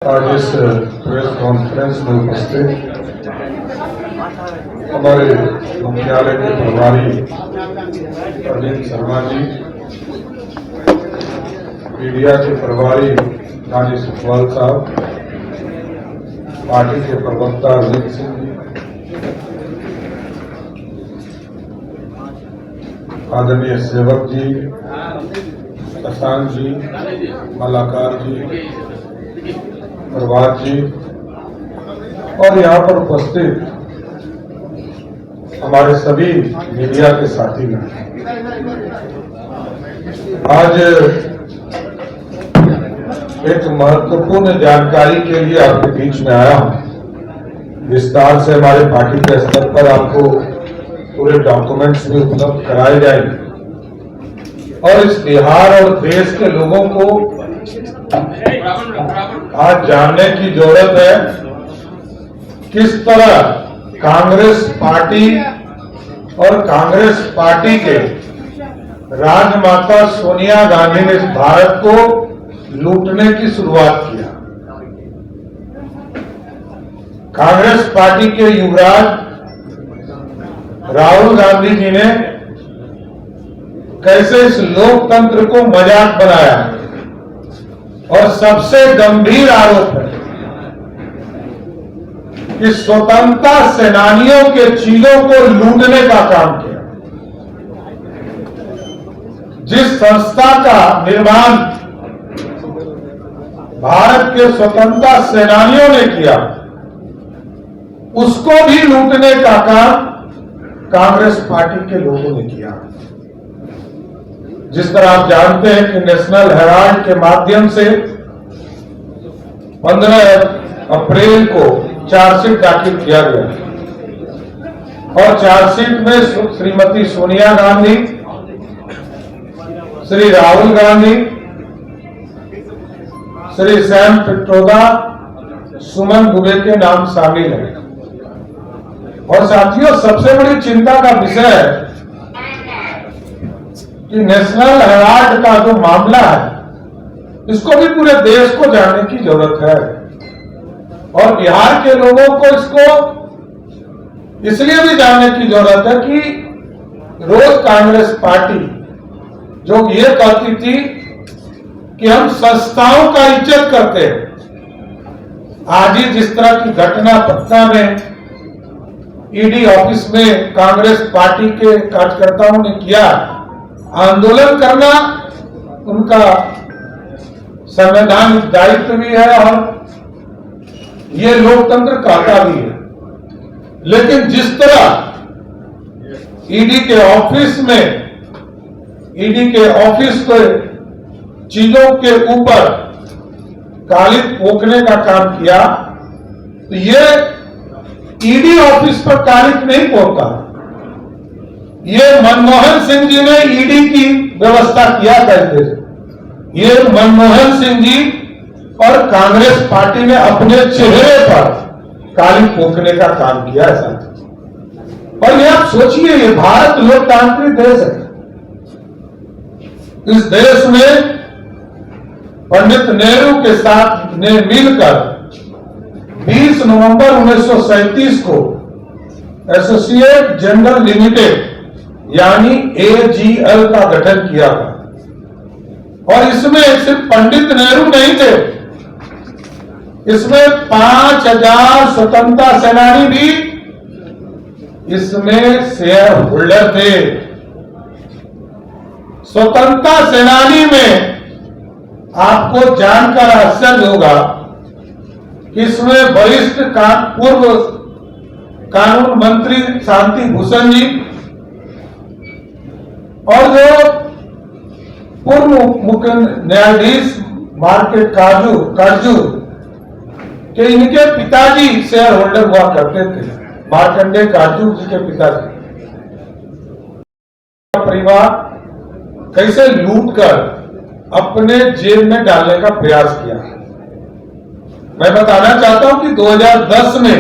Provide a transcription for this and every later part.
आज इस press conference में उपस्थित हमारे मुख्यालय के प्रभारी अरविंद शर्मा जी, मीडिया के प्रभारी राजेश सुखवाल साहब, पार्टी के प्रवक्ता अरविंद सिंह जी, आदरणीय सेवक जी, शशांक जी, मलाकार जी, प्रभात जी और यहाँ पर उपस्थित हमारे सभी मीडिया के साथीगण, आज एक महत्वपूर्ण जानकारी के लिए आपके बीच में आया हूं। विस्तार से हमारे पार्टी के स्तर पर आपको पूरे डॉक्यूमेंट्स भी उपलब्ध कराए जाएंगे और इस बिहार और देश के लोगों को आज जानने की जरूरत है किस तरह कांग्रेस पार्टी और कांग्रेस पार्टी के राजमाता सोनिया गांधी ने भारत को लूटने की शुरुआत किया। कांग्रेस पार्टी के युवराज राहुल गांधी जी ने कैसे इस लोकतंत्र को मजाक बनाया और सबसे गंभीर आरोप है कि स्वतंत्रता सेनानियों के चीजों को लूटने का काम किया। जिस संस्था का निर्माण भारत के स्वतंत्रता सेनानियों ने किया, उसको भी लूटने का काम कांग्रेस पार्टी के लोगों ने किया। जिस तरह आप जानते हैं कि नेशनल हेराल्ड के माध्यम से 15 अप्रैल को चार्जशीट दाखिल किया गया और चार्जशीट में श्रीमती सोनिया गांधी, श्री राहुल गांधी, श्री सैम पिट्रोदा, सुमन दुबे के नाम शामिल हैं। और साथियों, सबसे बड़ी चिंता का विषय है कि नेशनल हेराल्ड का जो मामला है, इसको भी पूरे देश को जानने की जरूरत है और बिहार के लोगों को इसको इसलिए भी जानने की जरूरत है कि रोज कांग्रेस पार्टी जो ये कहती थी कि हम संस्थाओं का इज्जत करते हैं, आज ही जिस तरह की घटना पटना में ईडी ऑफिस में कांग्रेस पार्टी के कार्यकर्ताओं ने किया, आंदोलन करना उनका संवैधानिक दायित्व भी है और ये लोकतंत्र कहता भी है। लेकिन जिस तरह ईडी के ऑफिस को चीजों के ऊपर कालिख पोंखने का काम किया, तो ये ईडी ऑफिस पर कालिख नहीं पोंखा, ये मनमोहन सिंह जी ने ईडी की व्यवस्था किया करते थे। ये मनमोहन सिंह जी और कांग्रेस पार्टी ने अपने चेहरे पर कालिख पोंखने का काम किया है साथ। और ये आप सोचिए, ये भारत लोकतांत्रिक देश है। इस देश में पंडित नेहरू के साथ ने मिलकर 20 नवंबर 1937 को एसोसिएट जनरल लिमिटेड यानी एजीएल का गठन किया था और इसमें सिर्फ पंडित नेहरू नहीं थे, इसमें 5000 स्वतंत्रता सेनानी भी इसमें शेयर होल्डर थे। स्वतंत्रता सेनानी में आपको जानकर आश्चर्य होगा कि इसमें वरिष्ठ पूर्व कानून मंत्री शांति भूषण जी और जो पूर्व मुख्य न्यायाधीश मार्केट काजू के इनके पिताजी शेयर होल्डर हुआ करते थे, मार्कंडेय काजू जी के पिताजी। परिवार कैसे लूटकर अपने जेब में डालने का प्रयास किया। मैं बताना चाहता हूं कि 2010 में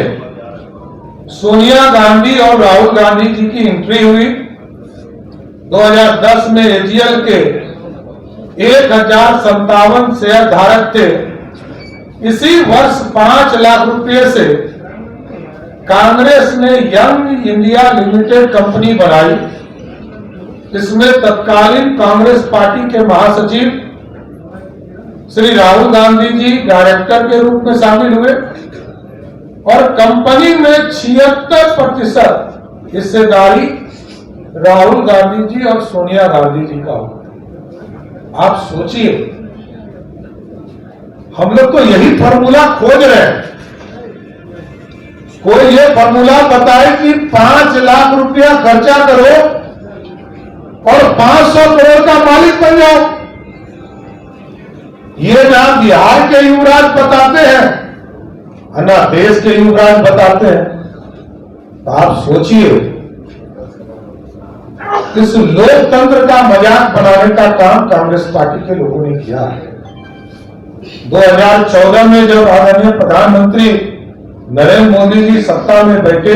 सोनिया गांधी और राहुल गांधी जी की एंट्री हुई। 2010 में एजीएल के 1057 शेयर धारक थे इसी वर्ष 5 लाख रुपए से कांग्रेस ने यंग इंडिया लिमिटेड कंपनी बनाई। इसमें तत्कालीन कांग्रेस पार्टी के महासचिव श्री राहुल गांधी जी डायरेक्टर के रूप में शामिल हुए और कंपनी में 76% हिस्सेदारी राहुल गांधी जी और सोनिया गांधी जी का हुआ। आप सोचिए, हम लोग तो यही फॉर्मूला खोज रहे हैं। कोई ये फॉर्मूला बताए कि 5 लाख रुपया खर्चा करो और 500 करोड़ का मालिक बन जाओ। ये ना बिहार के युवराज बताते हैं ना देश के युवराज बताते हैं। तो आप सोचिए, इस लोकतंत्र का मजाक बनाने का काम कांग्रेस पार्टी के लोगों ने किया है। 2014 में जब आदरणीय प्रधानमंत्री नरेंद्र मोदी जी सत्ता में बैठे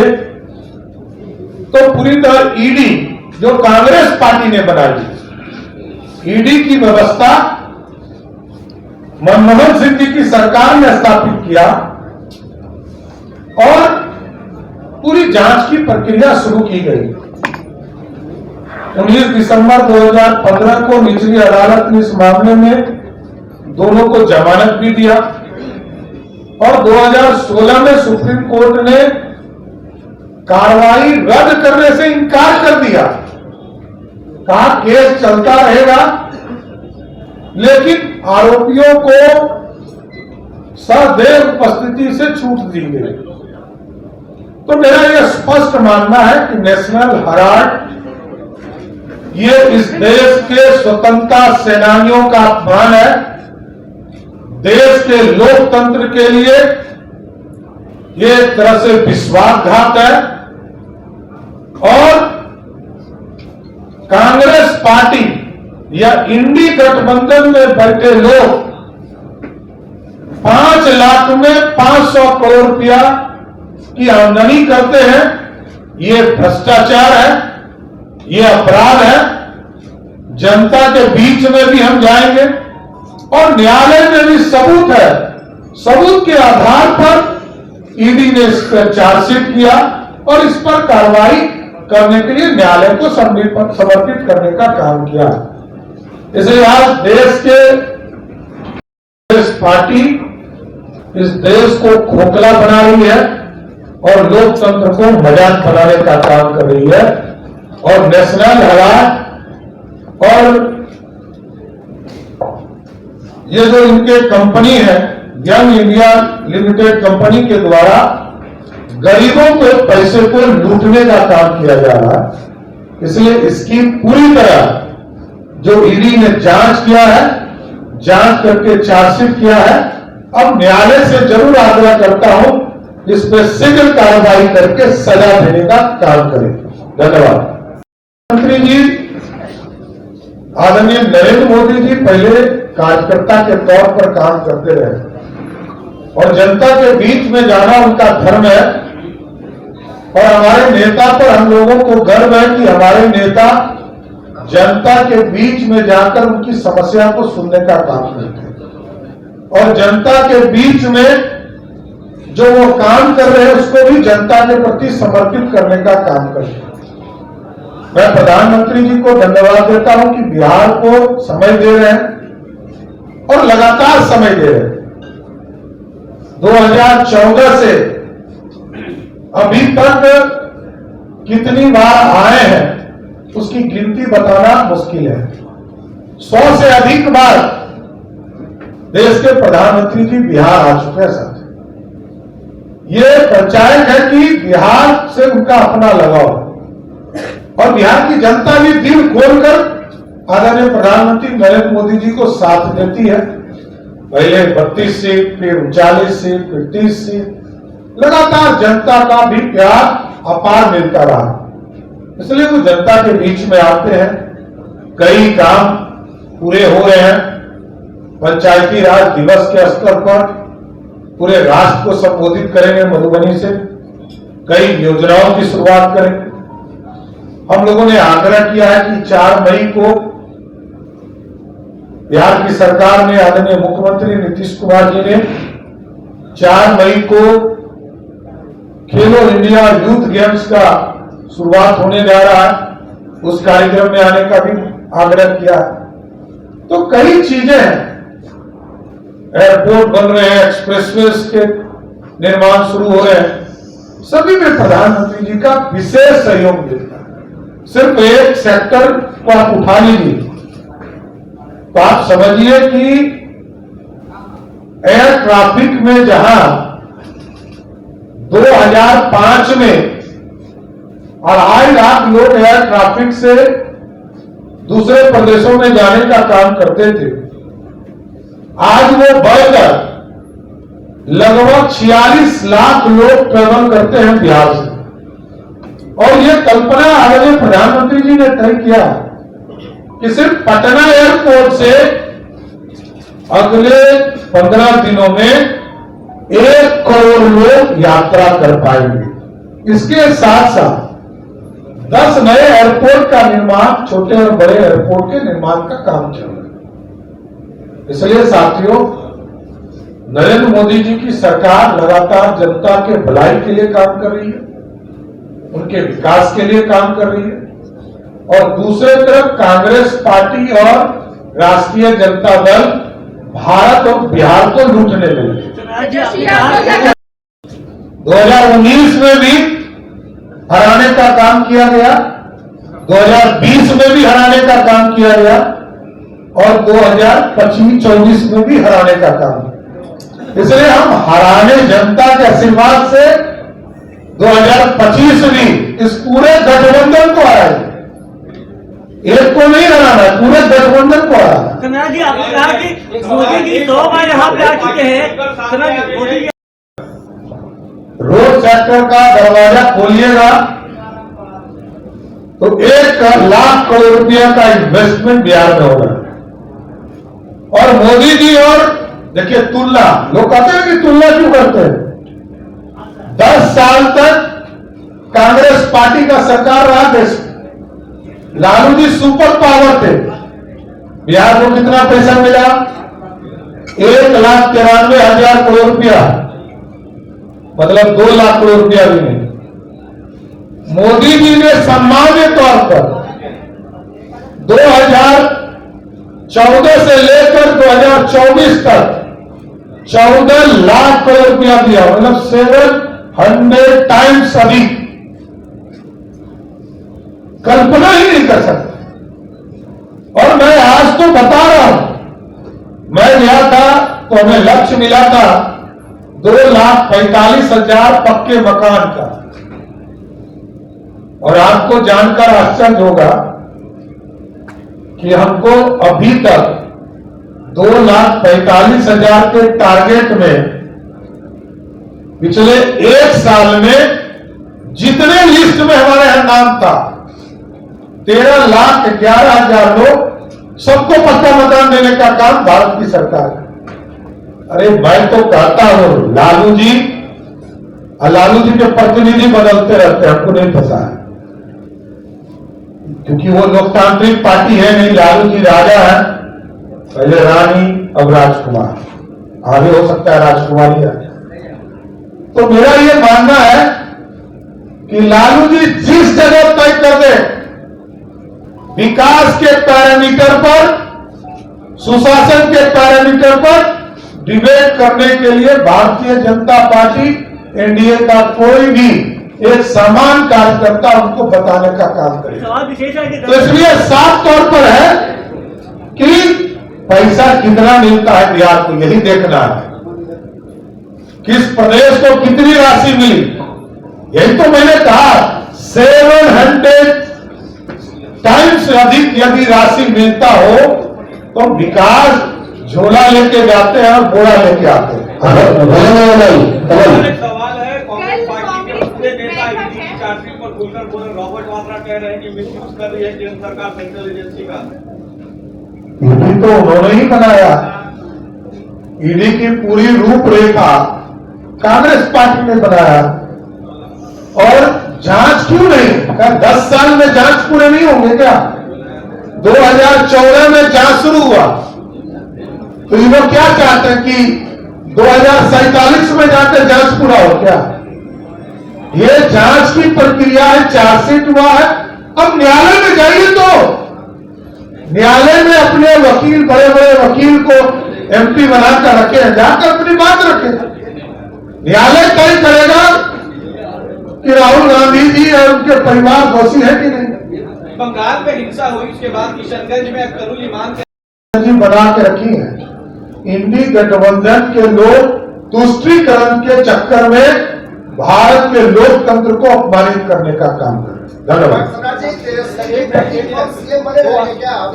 तो पूरी तरह ईडी जो कांग्रेस पार्टी ने बनाई, ईडी की व्यवस्था मनमोहन सिंह जी की सरकार ने स्थापित किया और पूरी जांच की प्रक्रिया शुरू की गई। 19 दिसंबर 2015 को निचली अदालत ने इस मामले में दोनों को जमानत भी दिया और 2016 में सुप्रीम कोर्ट ने कार्रवाई रद्द करने से इनकार कर दिया। कहा केस चलता रहेगा, लेकिन आरोपियों को सदैव उपस्थिति से छूट दी गई। तो मेरा यह स्पष्ट मानना है कि नेशनल हेराल्ड ये इस देश के स्वतंत्रता सेनानियों का अपमान है, देश के लोकतंत्र के लिए ये एक तरह से विश्वासघात है और कांग्रेस पार्टी या इंडी गठबंधन में बैठे लोग 5 लाख में 500 करोड़ रुपया की आमदनी करते हैं। ये भ्रष्टाचार है, ये अपराध है। जनता के बीच में भी हम जाएंगे और न्यायालय में भी सबूत है। सबूत के आधार पर ईडी ने इस पर चार्जशीट किया और इस पर कार्रवाई करने के लिए न्यायालय को समर्पित करने का काम किया। इसलिए आज देश के कांग्रेस पार्टी इस देश को खोखला बना रही है और लोकतंत्र को मजाक बनाने का काम कर रही है और नेशनल हेराल्ड और ये जो इनके कंपनी है यंग इंडिया लिमिटेड कंपनी के द्वारा गरीबों के पैसे को लूटने का काम किया जा रहा है। इसलिए इसकी पूरी तरह जो ईडी ने जांच किया है, जांच करके चार्जशीट किया है, अब न्यायालय से जरूर आग्रह करता हूं इस पर शीघ्र कार्रवाई करके सजा देने का काम करें। धन्यवाद। मंत्री जी, आदरणीय नरेंद्र मोदी जी पहले कार्यकर्ता के तौर पर काम करते रहे और जनता के बीच में जाना उनका धर्म है और हमारे नेता पर हम लोगों को गर्व है कि हमारे नेता जनता के बीच में जाकर उनकी समस्या को सुनने का काम करते हैं और जनता के बीच में जो वो काम कर रहे हैं उसको भी जनता के प्रति समर्पित करने का काम करते हैं। मैं प्रधानमंत्री जी को धन्यवाद देता हूं कि बिहार को समय दे रहे हैं और लगातार समय दे रहे हैं। 2014 से अभी तक कितनी बार आए हैं उसकी गिनती बताना मुश्किल है। 100 से अधिक बार देश के प्रधानमंत्री जी बिहार आ चुके हैं। साथ ये पंचायत है कि बिहार से उनका अपना लगाव और बिहार की जनता भी दिल खोलकर आदरणीय प्रधानमंत्री नरेंद्र मोदी जी को साथ देती है। पहले 32 सीट, फिर 39 सीट, फिर 30 सीट, लगातार जनता का भी प्यार अपार मिलता रहा। इसलिए वो जनता के बीच में आते हैं। कई काम पूरे हो रहे हैं। पंचायती राज दिवस के स्तर पर पूरे राष्ट्र को संबोधित करेंगे मधुबनी से, कई योजनाओं की शुरुआत करेंगे। हम लोगों ने आग्रह किया है कि 4 मई को बिहार की सरकार ने, आदरणीय मुख्यमंत्री नीतीश कुमार जी ने 4 मई को खेलो इंडिया यूथ गेम्स का शुरुआत होने जा रहा है, उस कार्यक्रम में आने का भी आग्रह किया। तो कई चीजें हैं, एयरपोर्ट बन रहे हैं, एक्सप्रेसवेज के निर्माण शुरू हो रहे हैं, सभी में प्रधानमंत्री जी का विशेष सहयोग मिलता है। सिर्फ एक सेक्टर को आप उठा लीजिए तो आप समझिए कि एयर ट्रैफिक में जहां 2005 में 2.5 लाख लोग एयर ट्रैफिक से दूसरे प्रदेशों में जाने का काम करते थे, आज वो बढ़कर लगभग 46 लाख लोग ट्रेवल करते हैं बिहार से। और ये कल्पना आदरणीय प्रधानमंत्री जी ने तय किया कि सिर्फ पटना एयरपोर्ट से अगले 15 दिनों में 1 करोड़ लोग यात्रा कर पाएंगे। इसके साथ साथ 10 नए एयरपोर्ट का निर्माण, छोटे और बड़े एयरपोर्ट के निर्माण का काम चल रहा है। इसलिए साथियों, नरेंद्र मोदी जी की सरकार लगातार जनता के भलाई के लिए काम कर रही है, उनके विकास के लिए काम कर रही है, और दूसरे तरफ कांग्रेस पार्टी और राष्ट्रीय जनता दल भारत और बिहार को लूटने लगे। 2019 में भी हराने का काम किया गया, 2020 में भी हराने का काम किया गया, और 2025-24 में भी हराने का काम किया। इसलिए हम हराने जनता के आशीर्वाद से 2025 में इस पूरे गठबंधन को हराएंगे। एक को नहीं हराना, पूरे गठबंधन को हराना। कन्हैया जी, आपने कहा कि मोदी जी 2 बार यहाँ पे आ चुके हैं। रोड सेक्टर का दरवाजा खोलिएगा तो 1 लाख करोड़ रुपया का इन्वेस्टमेंट बिहार में होगा। और मोदी जी, और देखिए तुलना, लोग कहते हैं कि तुलना क्यों करते हैं? 10 साल तक कांग्रेस पार्टी का सरकार रहा देश में, लालू जी सुपर पावर थे, बिहार को कितना पैसा मिला? 1,93,000 करोड़ रुपया, मतलब 2 लाख करोड़ रुपया भी नहीं। मोदी जी ने सामान्य तौर पर 2014 से लेकर 2024 तक 14 लाख करोड़ रुपया दिया, मतलब 700 टाइम्स अधिक। कल्पना ही नहीं कर सकते। और मैं आज तो बता रहा हूं, मैं गया था तो हमें लक्ष्य मिला था 2,45,000 पक्के मकान का, और आपको जानकर आश्चर्य होगा कि हमको अभी तक 2,45,000 के टारगेट में पिछले 1 साल में जितने लिस्ट में हमारे यहां नाम था 13,11,000 लोग, सबको पक्का मकान देने का काम भारत की सरकार है। अरे मैं तो कहता हूं लालू जी के प्रतिनिधि बदलते रहते हैं, हमको नहीं पता है, क्योंकि वो लोकतांत्रिक पार्टी है नहीं। लालू जी राजा है, पहले रानी, अब राजकुमार, आगे हो सकता है राजकुमारी है। तो मेरा ये मानना है कि लालू जी जिस जगह तय कर दे, विकास के पैरामीटर पर, सुशासन के पैरामीटर पर डिबेट करने के लिए भारतीय जनता पार्टी, एनडीए का कोई भी एक समान कार्यकर्ता उनको बताने का काम करेगा। तो इसलिए साफ तौर पर है कि पैसा कितना मिलता है बिहार को, यही देखना है। किस प्रदेश को कितनी राशि मिली, यही तो मैंने कहा। 700 टाइम्स अधिक यदि राशि मिलता हो तो विकास झोला लेके जाते हैं और बोरा लेके आते हैं। सवाल है, कांग्रेस पार्टी के पूरे नेता ईडी की चार्जशीट पर खुलकर बोले। रॉबर्ट वाड्रा कह रहे हैं कि मिसयूज कर रही है केंद्र सरकार सेंट्रल एजेंसी का। ईडी तो उन्होंने ही बनाया, ईडी की पूरी रूपरेखा कांग्रेस पार्टी ने बनाया। और जांच क्यों नहीं? क्या 10 साल में जांच पूरे नहीं होंगे क्या? 2014 में जांच शुरू हुआ तो ये लोग क्या चाहते हैं कि 2047 में क्या? ये जांच की प्रक्रिया है, चार्जशीट हुआ है, अब न्यायालय में जाइए तो न्यायालय में अपने वकील, बड़े बड़े वकील को एमपी बनाकर रखे हैं, जाकर अपनी बात रखे। न्यायालय तय करेगा कि राहुल गांधी जी और उनके परिवार दोषी है कि नहीं। बंगाल में हिंसा हुई उसके बाद किशनगंज में अख्तरुल ईमान जी बना के रखी है। इंडी गठबंधन के लोग तुष्टीकरण के चक्कर में भारत के लोकतंत्र को अपमानित करने का काम कर रहे हैं। धन्यवाद। अभी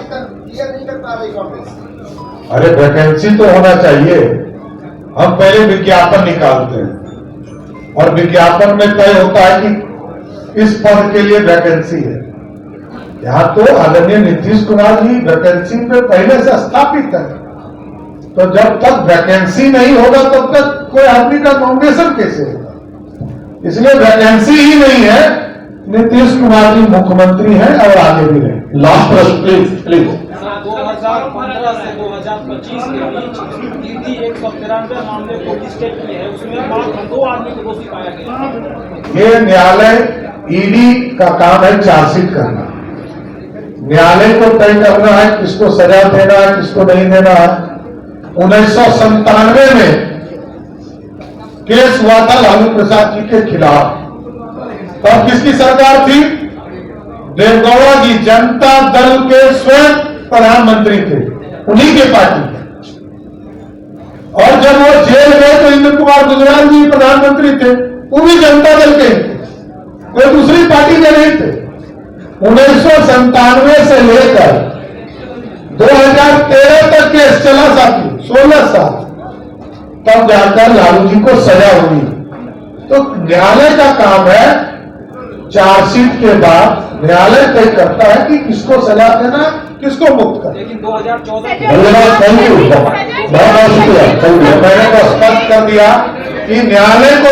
तक क्लियर नहीं कर पा रही कांग्रेस। अरे वैकेंसी तो होना चाहिए। हम पहले विज्ञापन निकालते हैं और विज्ञापन में तय होता है कि इस पद के लिए वैकेंसी है। यहाँ तो आदरणीय नीतीश कुमार जी वैकेंसी पे पहले से स्थापित है, तो जब तक वैकेंसी नहीं होगा तब तक कोई आदमी का नॉमिनेशन कैसे होगा? इसलिए वैकेंसी ही नहीं है। नीतीश कुमार जी मुख्यमंत्री हैं और आगे भी रहें। लास्ट प्रश्न प्लीज। 2015 से 2025 के बीच ईडी 193 मामले को रजिस्टर किए हैं, उसमें मात्र 2 आदमी को दोषी पाया गया। ये न्यायालय ईडी का काम है चार्जशीट करना। न्यायालय को तय करना है किसको सजा देना है, किसको नहीं देना है। 1997 में केस हुआ था लालू प्रसाद जी के खिलाफ, तब किसकी सरकार थी? देवगौड़ा जी जनता दल के स्वयं प्रधानमंत्री थे, उन्हीं के पार्टी के। और जब वो जेल गए तो इंद्र कुमार गुजराल जी प्रधानमंत्री थे, वो भी जनता दल के थे, कोई दूसरी पार्टी के नहीं थे। 1997 से लेकर 2013 तक केस चला साथी, 16 साल, तब जाकर लालू जी को सजा हुई। तो न्यायालय का काम है चार्जशीट के बाद न्यायालय तय करता है कि किसको सजा देना, किसको मुक्त करना। लेकिन 2014 धन्यवाद, थैंक यू, बहुत बहुत शुक्रिया। मैंने तो स्पष्ट कर दिया कि न्यायालय को